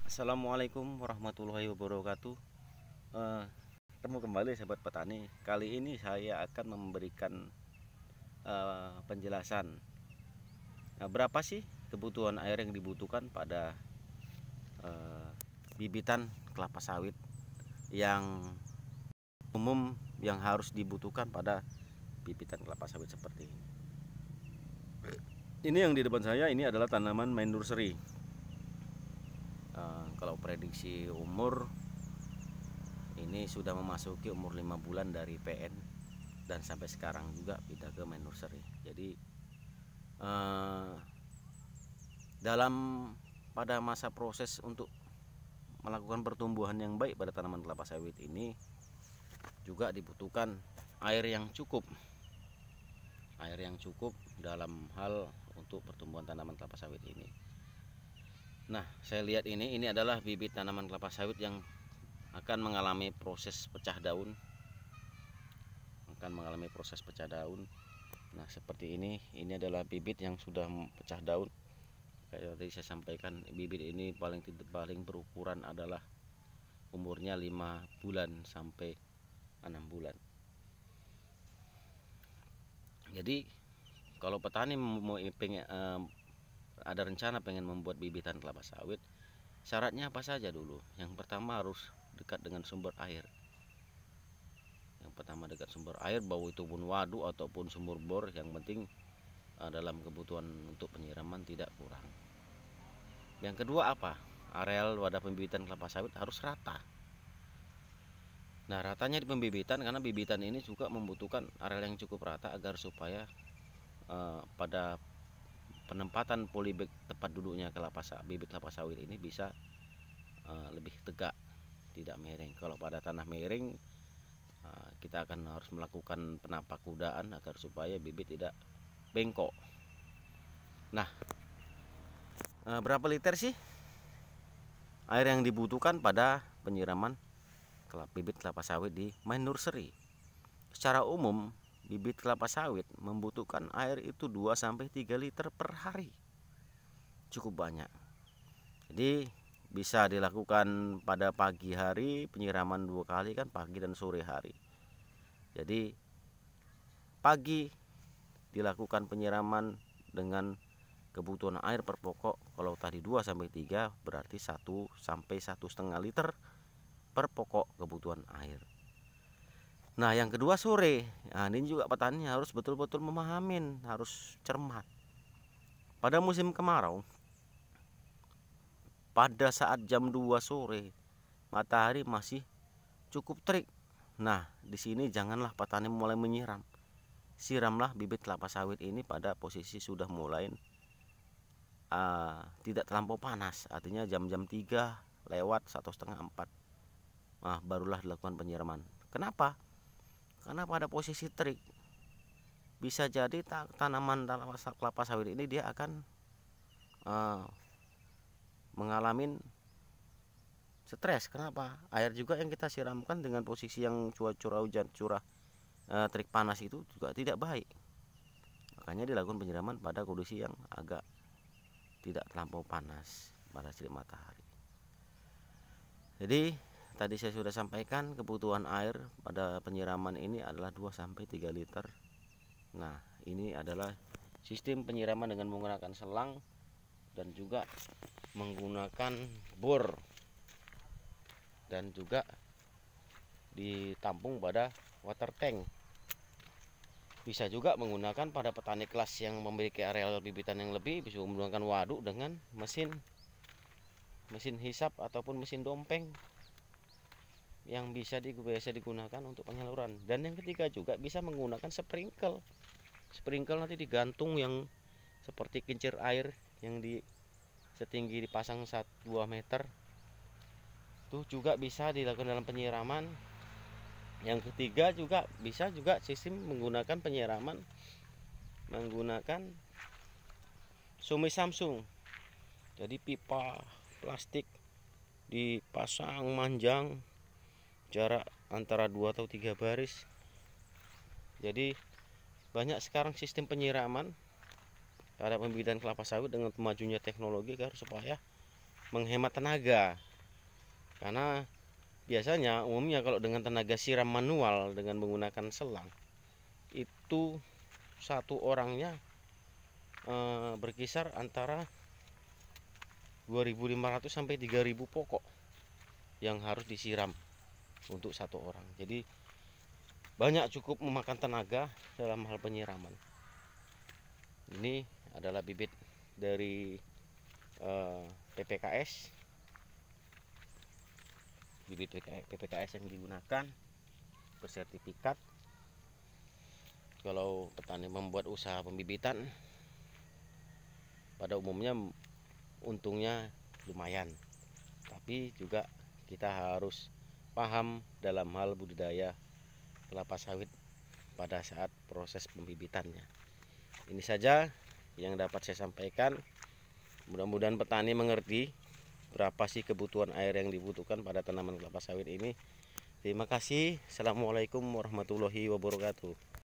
Assalamualaikum warahmatullahi wabarakatuh. Ketemu kembali sahabat petani. Kali ini saya akan memberikan penjelasan berapa sih kebutuhan air yang dibutuhkan pada bibitan kelapa sawit yang umum yang harus dibutuhkan pada bibitan kelapa sawit seperti ini. Ini yang di depan saya ini adalah tanaman main nursery. Kalau prediksi umur ini sudah memasuki umur 5 bulan dari PN dan sampai sekarang juga pindah ke main nursery. Jadi dalam pada masa proses untuk melakukan pertumbuhan yang baik pada tanaman kelapa sawit ini juga dibutuhkan air yang cukup. Air yang cukup dalam hal untuk pertumbuhan tanaman kelapa sawit ini. Nah, saya lihat ini adalah bibit tanaman kelapa sawit yang akan mengalami proses pecah daun. Nah, seperti ini adalah bibit yang sudah pecah daun. Kayak tadi saya sampaikan, bibit ini paling berukuran adalah umurnya 5 bulan sampai 6 bulan. Jadi kalau petani ada rencana pengen membuat bibitan kelapa sawit, syaratnya apa saja dulu? Yang pertama harus dekat dengan sumber air. Bau itu pun waduk ataupun sumur bor, yang penting dalam kebutuhan untuk penyiraman tidak kurang. Yang kedua apa? Areal wadah pembibitan kelapa sawit harus rata. Nah, ratanya di pembibitan karena bibitan ini juga membutuhkan areal yang cukup rata agar supaya pada penempatan polybag tepat duduknya bibit kelapa sawit ini bisa lebih tegak, tidak miring. Kalau pada tanah miring kita akan harus melakukan penapak kudaan agar supaya bibit tidak bengkok. Nah, berapa liter sih air yang dibutuhkan pada penyiraman bibit kelapa sawit di main nursery? Secara umum bibit kelapa sawit membutuhkan air itu 2-3 liter per hari. Cukup banyak. Jadi bisa dilakukan pada pagi hari, penyiraman 2 kali kan, pagi dan sore hari. Jadi pagi dilakukan penyiraman dengan kebutuhan air per pokok. Kalau tadi 2-3 berarti 1-1,5 liter per pokok kebutuhan air. Nah, yang kedua sore. Nah, ini juga petani harus betul-betul memahamin, harus cermat. Pada musim kemarau, pada saat jam 2 sore, matahari masih cukup terik. Nah, di sini janganlah petani mulai menyiram. Siramlah bibit kelapa sawit ini pada posisi sudah mulai tidak terlampau panas, artinya jam-jam 3 lewat 3:30-4. Nah, barulah dilakukan penyiraman. Kenapa? Karena pada posisi terik bisa jadi tanaman kelapa sawit ini dia akan mengalami stres. Kenapa? Air juga yang kita siramkan dengan posisi yang curah hujan, terik panas itu juga tidak baik. Makanya dilakukan penyiraman pada kondisi yang agak tidak terlampau panas pada sinar matahari. Jadi tadi saya sudah sampaikan kebutuhan air pada penyiraman ini adalah 2-3 liter. Nah, ini adalah sistem penyiraman dengan menggunakan selang dan juga menggunakan bor, dan juga ditampung pada water tank. Bisa juga menggunakan pada petani kelas yang memiliki areal bibitan yang lebih, bisa menggunakan waduk dengan mesin hisap ataupun mesin dompeng yang biasa digunakan untuk penyaluran. Dan yang ketiga juga bisa menggunakan sprinkle nanti digantung yang seperti kincir air yang setinggi dipasang 2 meter. Itu juga bisa dilakukan dalam penyiraman. Yang ketiga juga bisa sistem menggunakan penyiraman menggunakan sumai Samsung. Jadi pipa plastik dipasang manjang, jarak antara 2 atau 3 baris. Jadi banyak sekarang sistem penyiraman pada pembibitan kelapa sawit dengan kemajunya teknologi agar supaya menghemat tenaga. Karena biasanya umumnya kalau dengan tenaga siram manual dengan menggunakan selang itu satu orangnya berkisar antara 2.500 sampai 3.000 pokok yang harus disiram untuk satu orang. Jadi banyak, cukup memakan tenaga dalam hal penyiraman. Ini adalah bibit dari PPKS, bibit PPKS yang digunakan bersertifikat. Kalau petani membuat usaha pembibitan, pada umumnya untungnya lumayan, tapi juga kita harus paham dalam hal budidaya kelapa sawit pada saat proses pembibitannya. Ini saja yang dapat saya sampaikan. Mudah-mudahan petani mengerti berapa sih kebutuhan air yang dibutuhkan pada tanaman kelapa sawit ini. Terima kasih. Assalamualaikum warahmatullahi wabarakatuh.